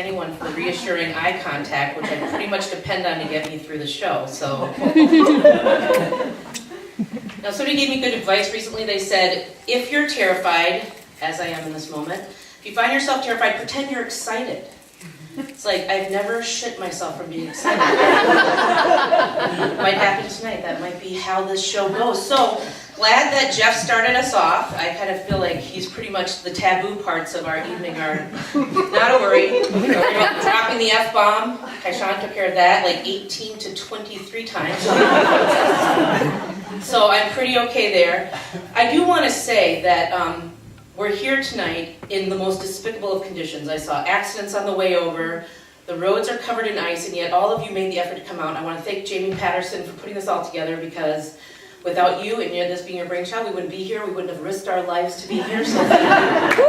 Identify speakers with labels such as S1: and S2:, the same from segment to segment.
S1: anyone for reassuring eye contact, which I pretty much depend on to get me through the show, so. Now, somebody gave me good advice recently. They said, if you're terrified, as I am in this moment, if you find yourself terrified, pretend you're excited. It's like, I've never shit myself from being excited. It might happen tonight. That might be how this show goes. So, glad that Jeff started us off. I kind of feel like he's pretty much the taboo parts of our evening are not a worry. Dropping the F-bomb. Kaishan took care of that like 18 to 23 times. So I'm pretty okay there. I do want to say that we're here tonight in the most despicable of conditions. I saw accidents on the way over. The roads are covered in ice, and yet all of you made the effort to come out. I want to thank Jamie Patterson for putting this all together, because without you and this being your brainchild, we wouldn't be here. We wouldn't have risked our lives to be here. So thank you.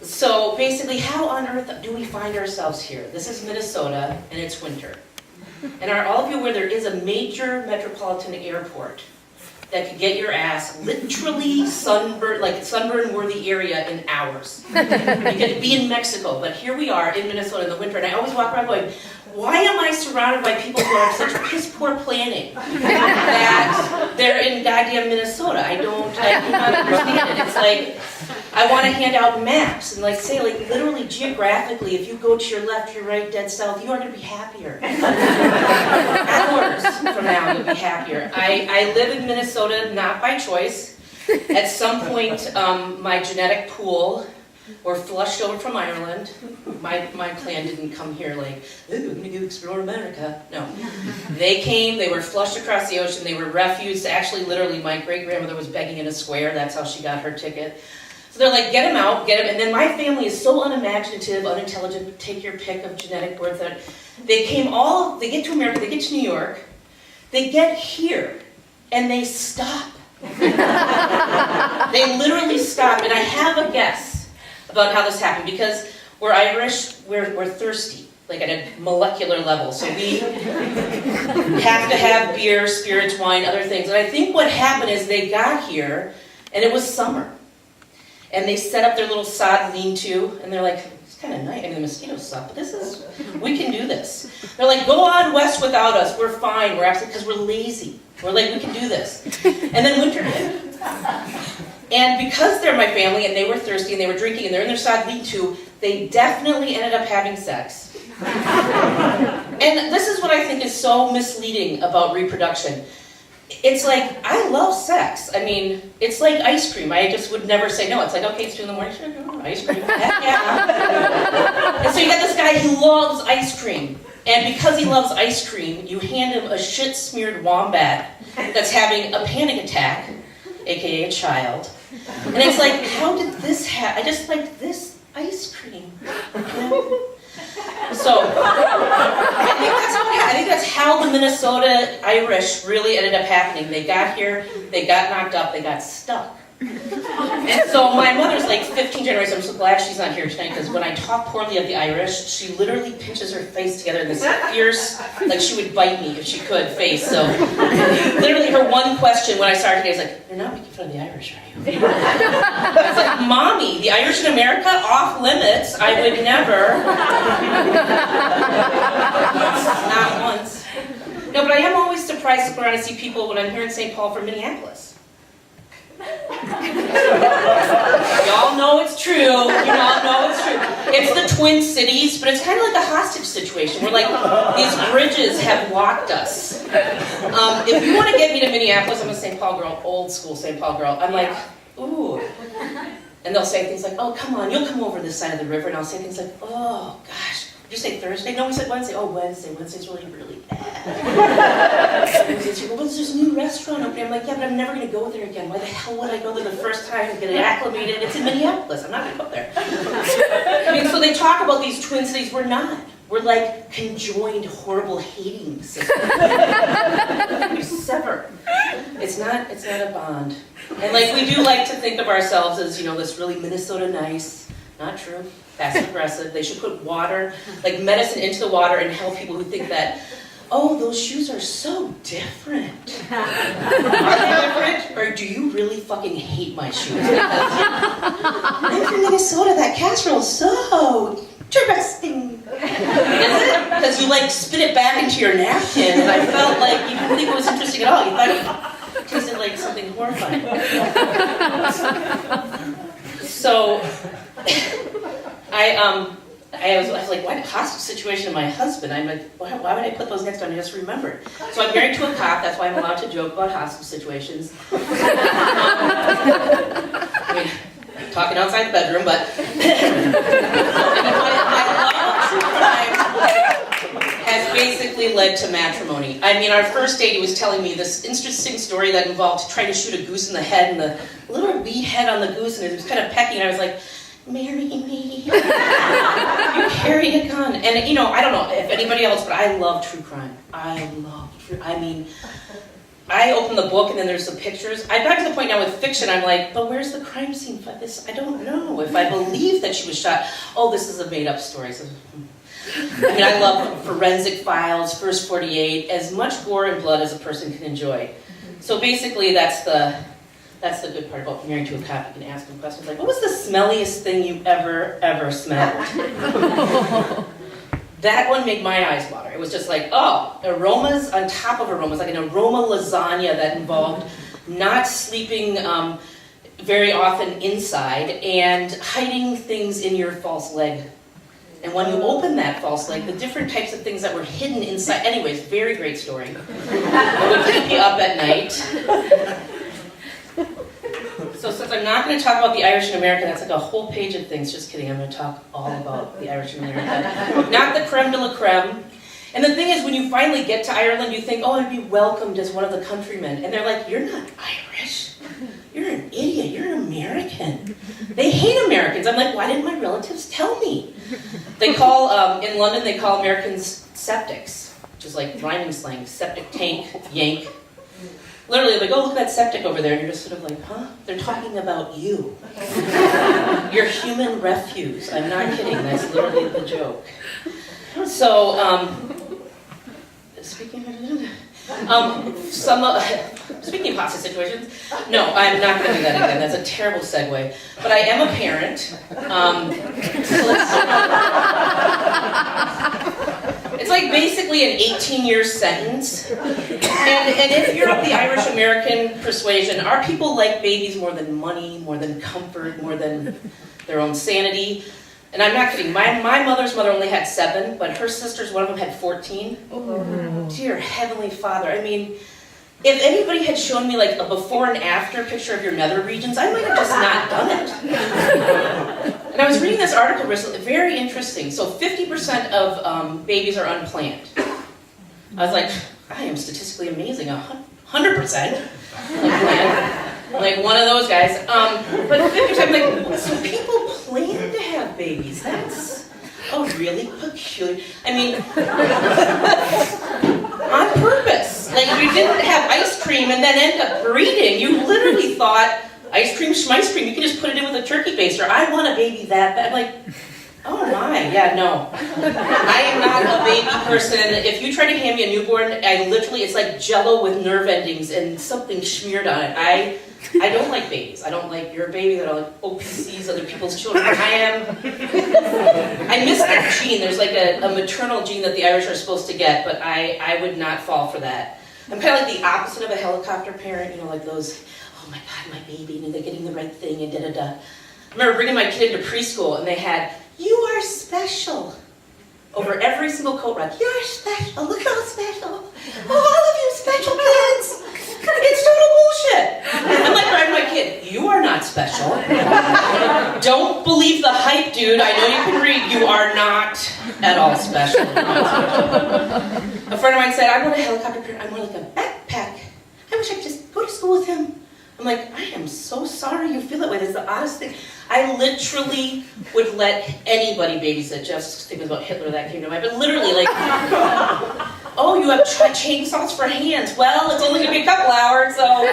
S1: So basically, how on earth do we find ourselves here? This is Minnesota, and it's winter. And are all of you aware there is a major metropolitan airport that could get your ass literally sunburn-worthy area in hours? You could be in Mexico, but here we are in Minnesota in the winter, and I always walk around going, why am I surrounded by people who have such piss-poor planning that they're in goddamn Minnesota? I do not understand it. It's like, I want to hand out maps and say literally geographically, if you go to your left, your right, dead south, you are going to be happier. Hours from now, you'll be happier. I live in Minnesota, not by choice. At some point, my genetic pool were flushed over from Ireland. My clan didn't come here like, ooh, I'm going to go explore America. No. They came, they were flushed across the ocean, they were refused. Actually, literally, my great-grandmother was begging in a square. That's how she got her ticket. So they're like, get him out, get him. And then my family is so unimaginative, unintelligent, take your pick of genetic birth, that they get to America, they get to New York, they get here, and they stop. They literally stop, and I have a guess about how this happened, because we're Irish, we're thirsty, at a molecular level. So we have to have beer, spirits, wine, other things. And I think what happened is they got here, and it was summer. And they set up their little sod lean-to, and they're like, it's kind of nice. I mean, the mosquitoes suck, but we can do this. They're like, go on west without us. We're fine. We're absolutely, because we're lazy. We're like, we can do this. And then winter hit. And because they're my family, and they were thirsty, and they were drinking, and they're in their sod lean-to, they definitely ended up having sex. And this is what I think is so misleading about reproduction. It's like, I love sex. I mean, it's like ice cream. I just would never say no. It's like, okay, it's 2 in the morning, sure, no, ice cream. Yeah. And so you got this guy who loves ice cream. And because he loves ice cream, you hand him a shit-smeared wombat that's having a panic attack, aka a child. And it's like, how did this happen? I just like this ice cream. So, I think that's how the Minnesota Irish really ended up happening. They got here, they got knocked up, they got stuck. And so my mother's 15 generations. I'm so glad she's not here tonight, because when I talk poorly of the Irish, she literally pinches her face together in this fierce, she would bite me if she could, face. So literally her one question when I started today was like, you're not making fun of the Irish, are you? I was like, Mommy, the Irish in America, off limits. I would never. Not once. No, but I am always surprised to go around and see people when I'm here in St. Paul from Minneapolis. Y'all know it's true. You all know it's true. It's the Twin Cities, but it's kind of like a hostage situation where these bridges have locked us. If you want to get me to Minneapolis, I'm a St. Paul girl, old school St. Paul girl. I'm like, ooh. And they'll say things like, oh, come on, you'll come over this side of the river. And I'll say things like, oh, gosh. Did you say Thursday? No, we said Wednesday. Oh, Wednesday. Wednesday's really, really bad. Wednesday's well, there's this new restaurant opening. I'm like, yeah, but I'm never going to go there again. Why the hell would I go there the first time and get acclimated? It's in Minneapolis. I'm not going to go there. I mean, so they talk about these Twin Cities. We're not. We're like conjoined, horrible hating systems. We sever. It's not a bond. And we do like to think of ourselves as, this really Minnesota nice. Not true. Passive aggressive. They should put water, medicine into the water and help people who think that, oh, those shoes are so different. Are they different? Or do you really fucking hate my shoes? I'm from Minnesota, that casserole is so interesting. Is it? Because you like spit it back into your napkin, and I felt like you didn't think it was interesting at all. You thought it tasted like something horrifying. So, I was like, why the hostage situation of my husband? I'm like, why would I put those next to him? I just remembered. So I'm married to a cop, that's why I'm allowed to joke about hostage situations. I mean, talking outside the bedroom, but I love true crime has basically led to matrimony. I mean, our first date, he was telling me this interesting story that involved trying to shoot a goose in the head, and the little wee head on the goose, and it was kind of pecking, and I was like, marry me. You carried a gun. And I don't know if anybody else, but I love true crime. I mean, I open the book and then there's some pictures. I've got to the point now with fiction, I'm like, but where's the crime scene for this? I don't know. If I believe that she was shot, oh, this is a made-up story. So, I mean, I love forensic files, First 48, as much gore and blood as a person can enjoy. So basically, that's the good part about married to a cop. You can ask him questions like, what was the smelliest thing you ever smelled? That one made my eyes water. It was just like, oh, aromas on top of aromas, like an aroma lasagna that involved not sleeping very often inside and hiding things in your false leg. And when you open that false leg, the different types of things that were hidden inside. Anyways, very great story. It would keep you up at night. So since I'm not going to talk about the Irish and American, that's like a whole page of things. Just kidding, I'm going to talk all about the Irish and American. Not the creme de la creme. And the thing is, when you finally get to Ireland, you think, oh, I'd be welcomed as one of the countrymen. And they're like, you're not Irish. You're an idiot. You're an American. They hate Americans. I'm like, why didn't my relatives tell me? They call, in London, they call Americans septics, which is like rhyming slang, septic tank, yank. Literally, like, oh, look at that septic over there. And you're just sort of like, huh? They're talking about you. You're human refuse. I'm not kidding. That's literally the joke. So, speaking of hostage situations, no, I'm not going to do that again. That's a terrible segue. But I am a parent. It's like basically an 18-year sentence. And if you're of the Irish-American persuasion, our people like babies more than money, more than comfort, more than their own sanity. And I'm not kidding. My mother's mother only had 7, but her sisters, one of them had 14. Oh. Dear Heavenly Father. I mean, if anybody had shown me like a before and after picture of your nether regions, I might have just not done it. And I was reading this article recently, very interesting. So 50% of babies are unplanned. I was like, I am statistically amazing, 100%. Like one of those guys. But 50%, I'm like, so people plan to have babies. That's really peculiar. I mean, on purpose. Like you didn't have ice cream and then end up breeding. You literally thought, ice cream, schmice cream, you can just put it in with a turkey baster. I want a baby that bad. I'm like, oh my, yeah, no. I am not a baby person. If you try to hand me a newborn, it's like Jell-O with nerve endings and something smeared on it. I don't like babies. I don't like your baby. I don't like OPCs, other people's children. I miss that gene. There's like a maternal gene that the Irish are supposed to get, but I would not fall for that. I'm kind of like the opposite of a helicopter parent, like those, oh my God, my baby, and they're getting the right thing, and da-da-da. I remember bringing my kid into preschool, and they had, you are special, over every single coat rack. You're special, look how special. Oh, all of you special kids. It's total bullshit. I'm like, right, my kid, you are not special. Don't believe the hype, dude. I know you can read. You are not at all special. A friend of mine said, I want a helicopter parent. I'm more like a backpack. I wish I could just go to school with him. I'm like, I am so sorry you feel that way. That's the oddest thing. I literally would let anybody babysit. Just thinking about Hitler, that came to mind. But literally, like, oh, you have chainsaws for hands. Well, it's only going to be a couple hours, so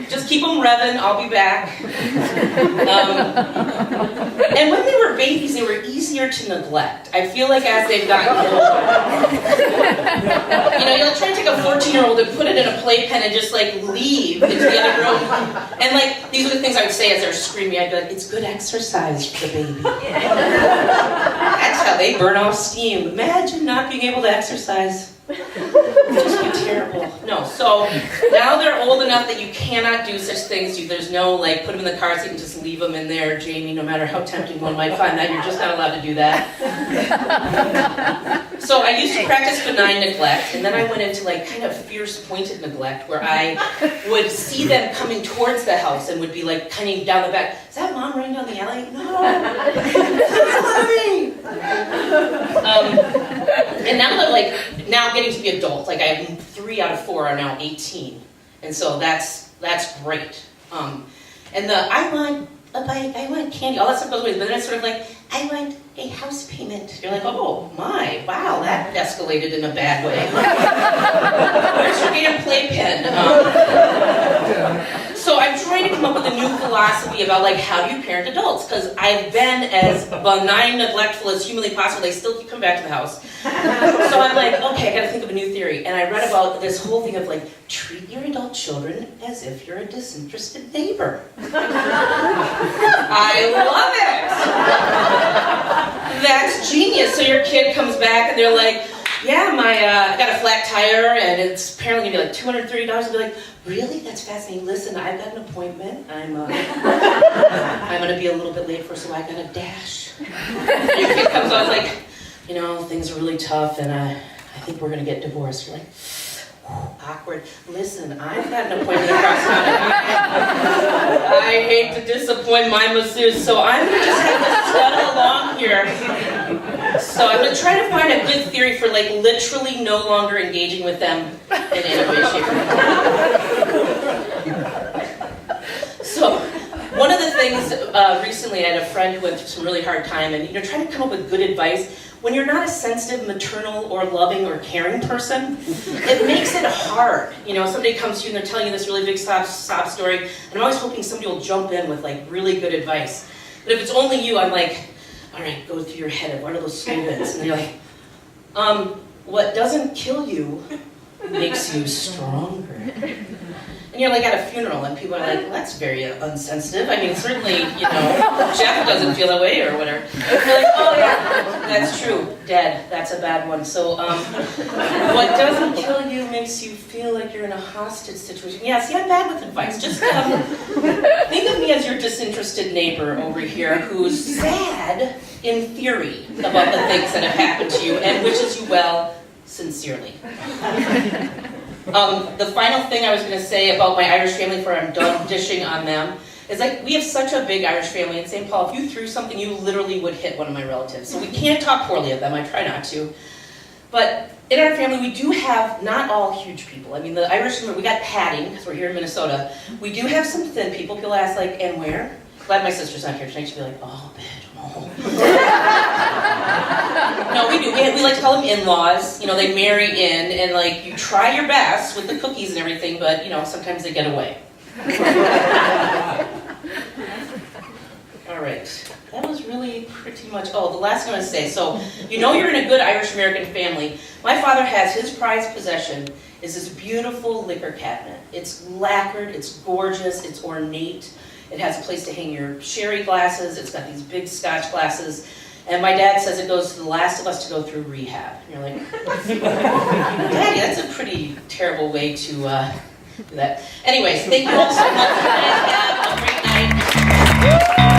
S1: just keep them revving. I'll be back. And when they were babies, they were easier to neglect. I feel like as they've gotten older, you'll try to take a 14-year-old and put it in a playpen and just like leave into the other room. And like, these are the things I would say as they're screaming. I'd be like, it's good exercise for the baby. That's how they burn off steam. Imagine not being able to exercise. Just be terrible. No, so now they're old enough that you cannot do such things. There's no like put them in the car seat and just leave them in there, Jamie, no matter how tempting one might find that. You're just not allowed to do that. So I used to practice benign neglect, and then I went into like kind of fierce pointed neglect where I would see them coming towards the house and would be like cutting down the back. Is that mom running down the alley? No. And now they're like, now getting to be adults, like I have 3 out of 4 are now 18. And so that's great. And I want a bike, I want candy, all that stuff goes away. But then it's sort of like, I want a house payment. You're like, oh my, wow, that escalated in a bad way. Where's your damn playpen? So I'm trying to come up with a new philosophy about like how do you parent adults? Because I've been as benign, neglectful as humanly possible. They still keep coming back to the house. So I'm like, okay, I got to think of a new theory. And I read about this whole thing of like, treat your adult children as if you're a disinterested neighbor. I love it. That's genius. So your kid comes back and they're like, yeah, I got a flat tire and it's apparently gonna be like $230. I'll be like, really? That's fascinating. Listen, I've got an appointment. I'm gonna be a little bit late so I gotta dash. And your kid comes on like, things are really tough and I think we're gonna get divorced. You're like, awkward. Listen, I've got an appointment across town. I hate to disappoint my masseuse, so I'm gonna just have to scuttle along here. So I'm going to try to find a good theory for like literally no longer engaging with them in any way, shape, or form. So one of the things recently, I had a friend who went through some really hard time and trying to come up with good advice. When you're not a sensitive, maternal, or loving, or caring person, it makes it hard. Somebody comes to you and they're telling you this really big sob story, and I'm always hoping somebody will jump in with like really good advice. But if it's only you, I'm like, all right, go through your head. What are those slogans? And you're like, what doesn't kill you makes you stronger. And you're like at a funeral, and people are like, well, that's very unsensitive. I mean, certainly, Jeff doesn't feel that way or whatever. And you're like, oh yeah, that's true. Dead. That's a bad one. So, what doesn't kill you makes you feel like you're in a hostage situation. Yeah, see, I'm bad with advice. Just think of me as your disinterested neighbor over here who's sad in theory about the things that have happened to you and wishes you well sincerely. The final thing I was going to say about my Irish family before I'm done dishing on them is like we have such a big Irish family in St. Paul. If you threw something, you literally would hit one of my relatives. So we can't talk poorly of them. I try not to. But in our family, we do have not all huge people. I mean, the Irish, we got padding because we're here in Minnesota. We do have some thin people. People ask like, and where? Glad my sister's not here tonight. She'd be like, oh, bitch, oh. No, we do. We like to call them in-laws. They marry in, and like you try your best with the cookies and everything, but sometimes they get away. All right, that was really pretty much. Oh, the last thing I want to say. So you're in a good Irish American family. My father has his prized possession is this beautiful liquor cabinet. It's lacquered. It's gorgeous. It's ornate. It has a place to hang your sherry glasses. It's got these big Scotch glasses. And my dad says it goes to the last of us to go through rehab. And you're like, Daddy, that's a pretty terrible way to do that. Anyways, thank you all so much. Have a great night.